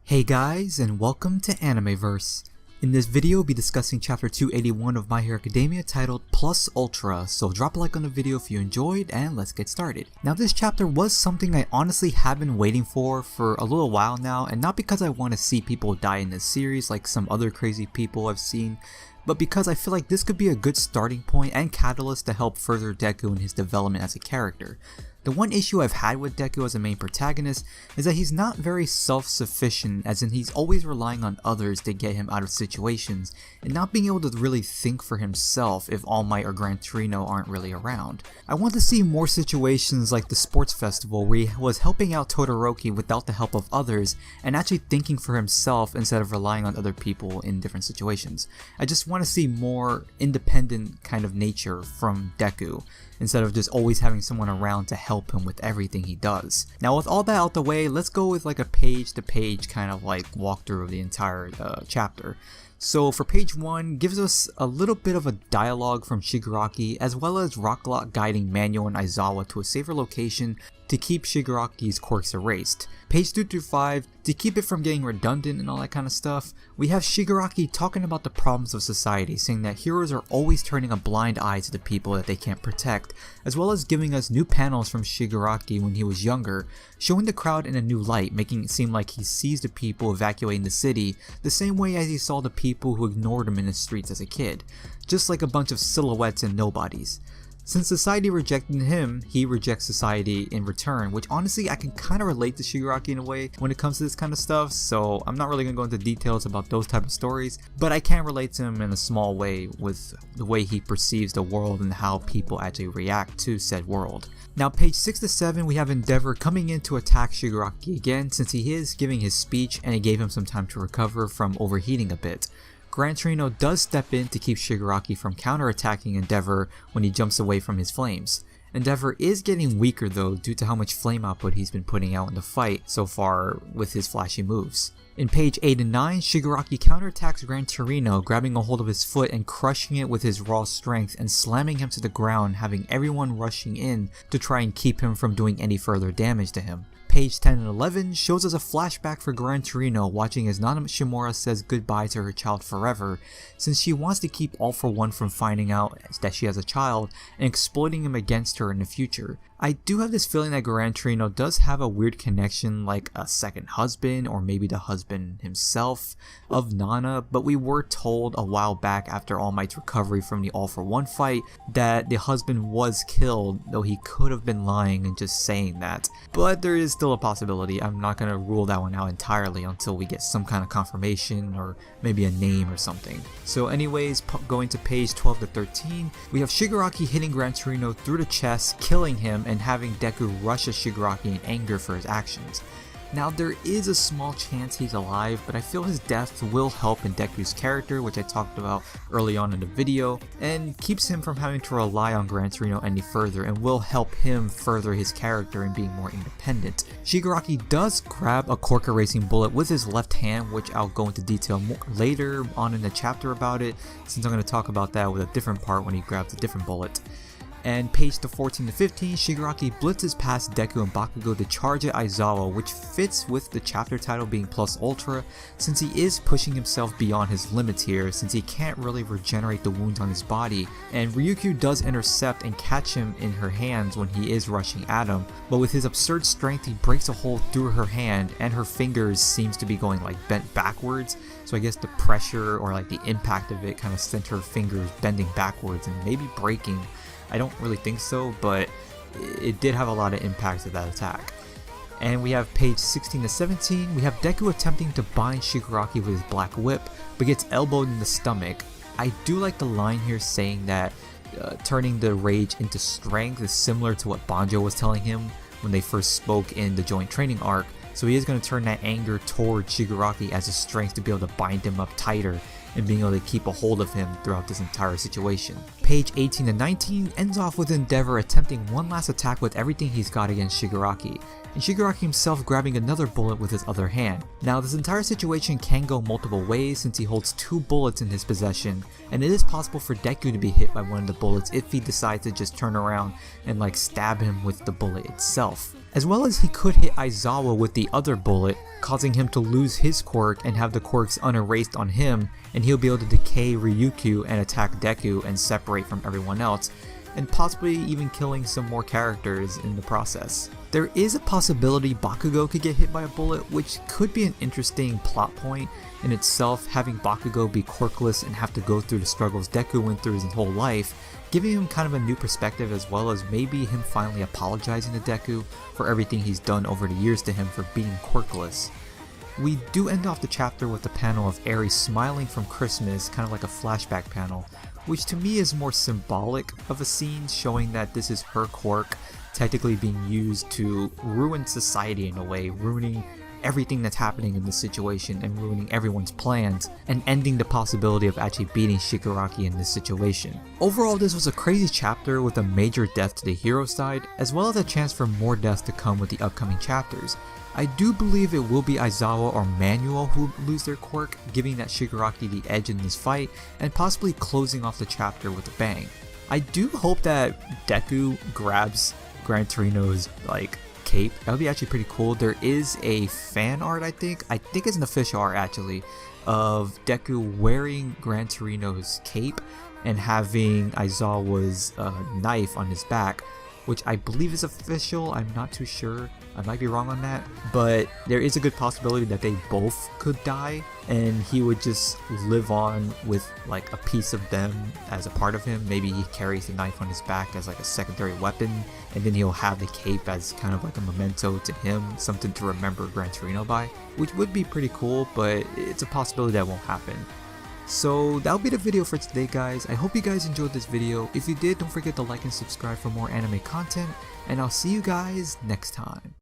Hey guys, and welcome to Animeverse. In this video, we'll be discussing chapter 281 of My Hero Academia titled Plus Ultra, so drop a like on the video if you enjoyed and let's get started. Now this chapter was something I honestly have been waiting for a little while now, and not because I want to see people die in this series like some other crazy people I've seen, but because I feel like this could be a good starting point and catalyst to help further Deku in his development as a character. The one issue I've had with Deku as a main protagonist is that he's not very self-sufficient, as in he's always relying on others to get him out of situations, and not being able to really think for himself if All Might or Gran Torino aren't really around. I want to see more situations like the sports festival where he was helping out Todoroki without the help of others, and actually thinking for himself instead of relying on other people in different situations. I just want to see more independent kind of nature from Deku, instead of just always having someone around to help him with everything he does. Now with all that out the way, let's go with like a page to page kind of like walkthrough of the entire chapter. So for page 1, gives us a little bit of a dialogue from Shigaraki, as well as Rocklock guiding Manuel and Aizawa to a safer location to keep Shigaraki's quirks erased. Page 2 through 5, to keep it from getting redundant and all that kind of stuff, we have Shigaraki talking about the problems of society, saying that heroes are always turning a blind eye to the people that they can't protect, as well as giving us new panels from Shigaraki when he was younger, showing the crowd in a new light, making it seem like he sees the people evacuating the city the same way as he saw the people who ignored him in the streets as a kid, just like a bunch of silhouettes and nobodies. Since society rejected him, he rejects society in return, which honestly I can kind of relate to Shigaraki in a way when it comes to this kind of stuff, so I'm not really going to go into details about those type of stories, but I can relate to him in a small way with the way he perceives the world and how people actually react to said world. Now page 6 to 7, we have Endeavor coming in to attack Shigaraki again, since he is giving his speech and it gave him some time to recover from overheating a bit. Gran Torino does step in to keep Shigaraki from counterattacking Endeavor when he jumps away from his flames. Endeavor is getting weaker though due to how much flame output he's been putting out in the fight so far with his flashy moves. In page 8 and 9, Shigaraki counterattacks Gran Torino, grabbing a hold of his foot and crushing it with his raw strength and slamming him to the ground, having everyone rushing in to try and keep him from doing any further damage to him. Page 10 and 11 shows us a flashback for Gran Torino watching as Nana Shimura says goodbye to her child forever, since she wants to keep All For One from finding out that she has a child and exploiting him against her in the future. I do have this feeling that Gran Torino does have a weird connection, like a second husband or maybe the husband himself of Nana, but we were told a while back after All Might's recovery from the All For One fight that the husband was killed, though he could have been lying and just saying that. But there is still a possibility. I'm not going to rule that one out entirely until we get some kind of confirmation or maybe a name or something. So anyways, going to page 12 to 13, we have Shigaraki hitting Gran Torino through the chest, killing him, and having Deku rush at Shigaraki in anger for his actions. Now there is a small chance he's alive, but I feel his death will help in Deku's character, which I talked about early on in the video, and keeps him from having to rely on Gran Torino any further and will help him further his character in being more independent. Shigaraki does grab a cork erasing bullet with his left hand, which I'll go into detail more later on in the chapter about it, since I'm going to talk about that with a different part when he grabs a different bullet. And page 14 to 15, Shigaraki blitzes past Deku and Bakugo to charge at Aizawa, which fits with the chapter title being Plus Ultra, since he is pushing himself beyond his limits here, since he can't really regenerate the wounds on his body, and Ryukyu does intercept and catch him in her hands when he is rushing at him, but with his absurd strength he breaks a hole through her hand and her fingers seems to be going like bent backwards, so I guess the pressure or like the impact of it kind of sent her fingers bending backwards and maybe breaking. I don't really think so, but it did have a lot of impact to that attack. And we have page 16 to 17, we have Deku attempting to bind Shigaraki with his black whip, but gets elbowed in the stomach. I do like the line here saying that turning the rage into strength is similar to what Banjo was telling him when they first spoke in the joint training arc, so he is going to turn that anger toward Shigaraki as his strength to be able to bind him up tighter and being able to keep a hold of him throughout this entire situation. Page 18 to 19 ends off with Endeavor attempting one last attack with everything he's got against Shigaraki, and Shigaraki himself grabbing another bullet with his other hand. Now this entire situation can go multiple ways since he holds 2 bullets in his possession, and it is possible for Deku to be hit by one of the bullets if he decides to just turn around and like stab him with the bullet itself. as well as he could hit Aizawa with the other bullet, causing him to lose his quirk and have the quirks unerased on him, and he'll be able to decay Ryukyu and attack Deku and separate from everyone else, and possibly even killing some more characters in the process. There is a possibility Bakugo could get hit by a bullet, which could be an interesting plot point in itself, having Bakugo be quirkless and have to go through the struggles Deku went through his whole life, giving him kind of a new perspective, as well as maybe him finally apologizing to Deku for everything he's done over the years to him for being quirkless. We do end off the chapter with a panel of Eri smiling from Christmas, kind of like a flashback panel, which to me is more symbolic of a scene showing that this is her quirk technically being used to ruin society in a way, ruining everything that's happening in this situation and ruining everyone's plans and ending the possibility of actually beating Shigaraki in this situation. Overall, this was a crazy chapter with a major death to the hero side, as well as a chance for more deaths to come with the upcoming chapters. I do believe it will be Aizawa or Manuel who lose their quirk, giving that Shigaraki the edge in this fight and possibly closing off the chapter with a bang. I do hope that Deku grabs Gran Torino's cape. That would be actually pretty cool. There is a fan art, I think it's an official art actually, of Deku wearing Gran Torino's cape and having Aizawa's knife on his back, which I believe is official. I'm not too sure, I might be wrong on that, but there is a good possibility that they both could die and he would just live on with like a piece of them as a part of him. Maybe he carries the knife on his back as like a secondary weapon, and then he'll have the cape as kind of like a memento to him, something to remember Gran Torino by, which would be pretty cool, but it's a possibility that won't happen. So that'll be the video for today, guys. I hope you guys enjoyed this video. If you did, don't forget to like and subscribe for more anime content, and I'll see you guys next time.